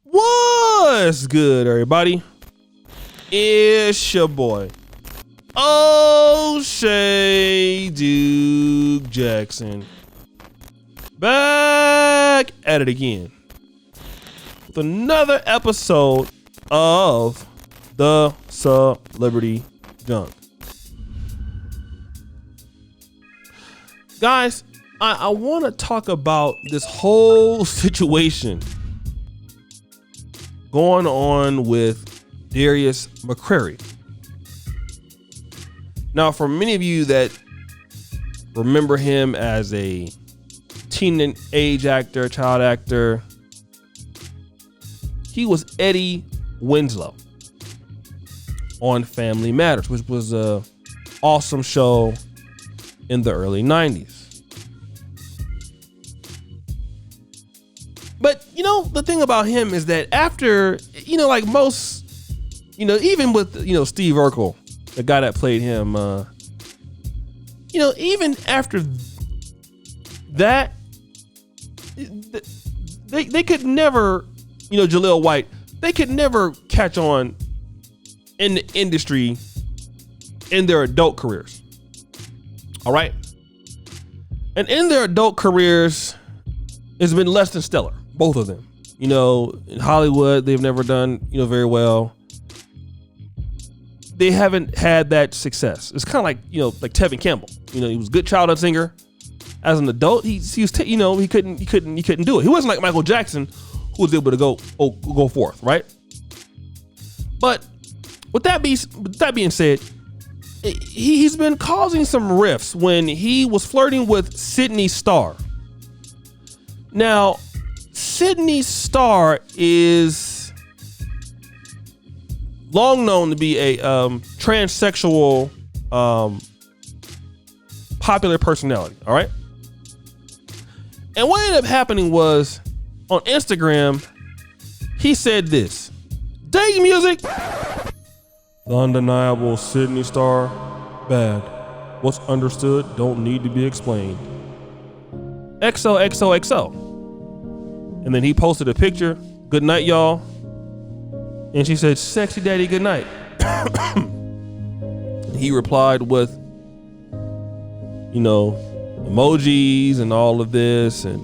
What's good, everybody? It's your boy, O'Shea Duke Jackson, back at it again with another episode of the Celebrity Junk. Guys, I want to talk about this whole situation going on with Darius Mccrary. Now, for many of you that remember him as a teenage actor, child actor, he was Eddie Winslow on Family Matters, which was an awesome show in the early 90s. But, you know, the thing about him is that after, you know, like most, you know, even with, you know, Steve Urkel, the guy that played him, you know, even after that, they could never, you know, Jaleel White, they could never catch on in the industry in their adult careers. All right. And in their adult careers, it's been less than stellar. Both of them, you know, in Hollywood, they've never done, you know, very well. They haven't had that success. It's kind of like, you know, like Tevin Campbell. You know, he was a good childhood singer. As an adult, he was, you know, he couldn't do it. He wasn't like Michael Jackson, who was able to go forth, right? But with that being said, he's been causing some rifts when he was flirting with Sidney Star. Now, Sidney Star is long known to be a transsexual popular personality, all right? And what ended up happening was, on Instagram, he said this: "Dig music, the undeniable Sidney Star, bad. What's understood don't need to be explained. XOXOXO." And then he posted a picture. "Good night, y'all." And she said, "Sexy daddy, good night." He replied with, you know, emojis and all of this, and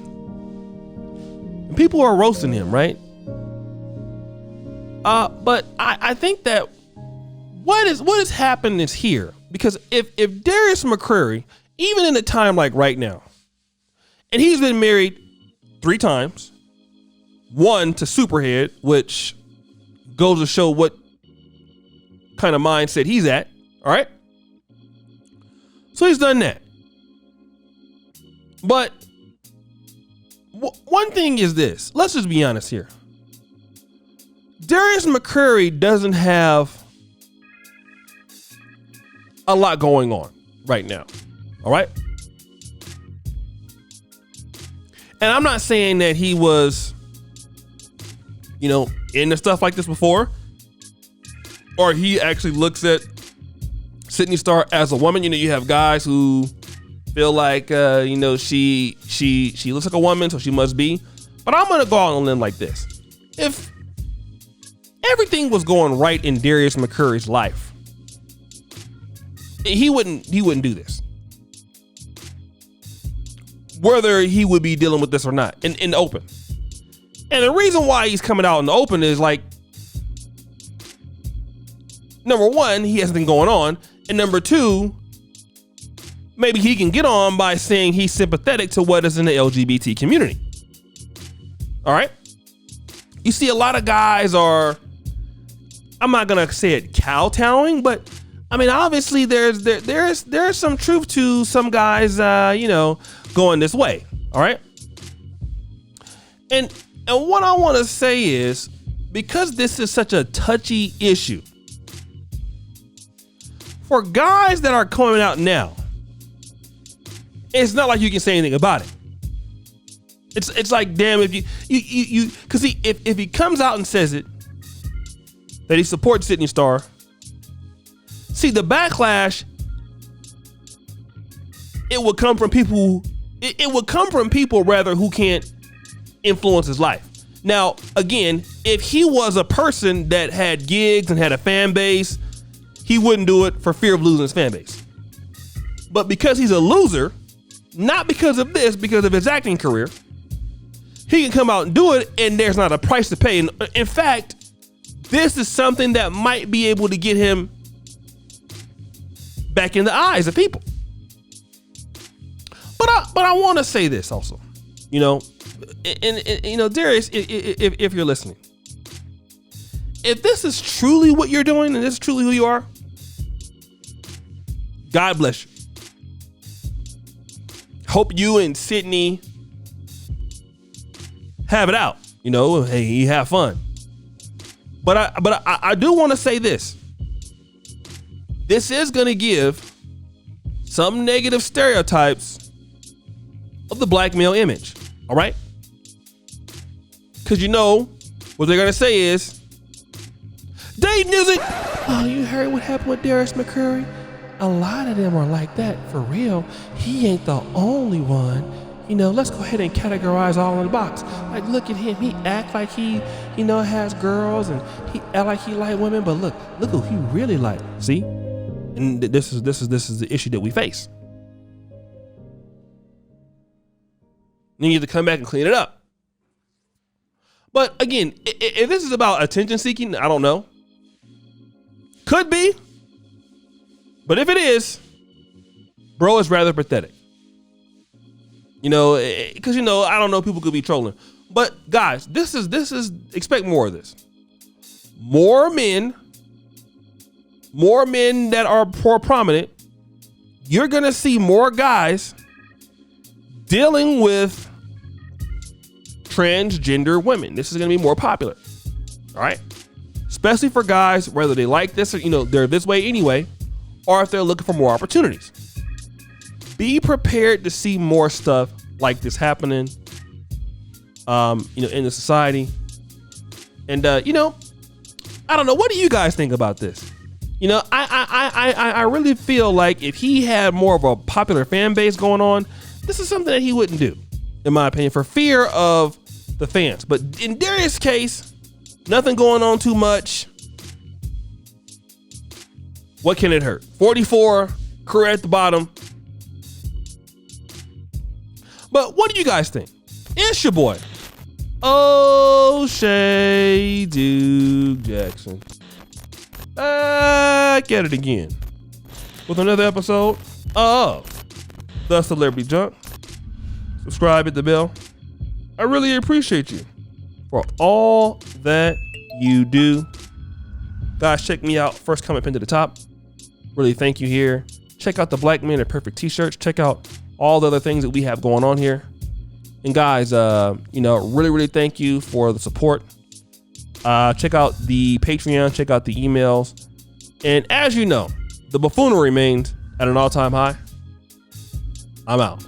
people are roasting him, right? But I think that what has happened is here, because if Darius Mccrary, even in a time like right now, and he's been married 3 times, one to Superhead, which goes to show what kind of mindset he's at. All right. So he's done that. But one thing is this. Let's just be honest here. Darius Mccrary doesn't have a lot going on right now. All right. And I'm not saying that he was, you know, into stuff like this before, or he actually looks at Sidney Star as a woman. You know, you have guys who feel like, you know, she looks like a woman, so she must be. But I'm gonna go out on a limb like this: if everything was going right in Darius Mccrary's life, he wouldn't do this. Whether he would be dealing with this or not in the open. And the reason why he's coming out in the open is, like, number one, he has nothing going on. And number two, maybe he can get on by saying he's sympathetic to what is in the LGBT community. All right. You see, a lot of guys are, I'm not going to say it kowtowing, but I mean, obviously there's some truth to some guys, you know, going this way. All right. And what I want to say is, because this is such a touchy issue, for guys that are coming out now, it's not like you can say anything about it. It's like, damn, if you because if he comes out and says it, that he supports Sidney Star, see, the backlash, it would come from people. It would come from people rather who can't influence his life. Now, again, if he was a person that had gigs and had a fan base, he wouldn't do it for fear of losing his fan base. But because he's a loser, not because of this, because of his acting career, he can come out and do it, and there's not a price to pay. And in fact, this is something that might be able to get him back in the eyes of people. But I want to say this also, you know, and you know, Darius, if you're listening, if this is truly what you're doing and this is truly who you are, God bless you. Hope you and Sidney have it out. You know, hey, you have fun. But I do want to say this. This is going to give some negative stereotypes of the black male image. All right? Because you know what they're going to say is, Dave Music. Oh, you heard what happened with Darius Mccrary? A lot of them are like that, for real. He ain't the only one. You know, let's go ahead and categorize all in the box. Like, look at him. He act like he, you know, has girls, and he act like he like women. But look who he really like. See, and this is the issue that we face. Then you have to come back and clean it up. But again, if this is about attention seeking, I don't know. Could be. But if it is, bro, it's rather pathetic. You know, because, you know, I don't know, people could be trolling. But guys, this is expect more of this. More men that are more prominent. You're going to see more guys dealing with transgender women. This is going to be more popular. All right. Especially for guys, whether they like this or, you know, they're this way anyway, or if they're looking for more opportunities. Be prepared to see more stuff like this happening, you know, in the society. And, you know, I don't know. What do you guys think about this? You know, I really feel like if he had more of a popular fan base going on, this is something that he wouldn't do, in my opinion, for fear of the fans. But in Darius' case, nothing going on too much. What can it hurt? 44, career at the bottom. But what do you guys think? It's your boy, O'Shea Duke Jackson. Back at it again with another episode of The Celebrity Junk. Subscribe, hit the bell. I really appreciate you for all that you do. Guys, check me out. First comment pinned to the top. Really thank you here. Check out the Black Men Are Perfect t-shirts. Check out all the other things that we have going on here. And guys, you know, really thank you for the support. Check out the Patreon. Check out the emails. And as you know, the buffoonery remains at an all-time high. I'm out.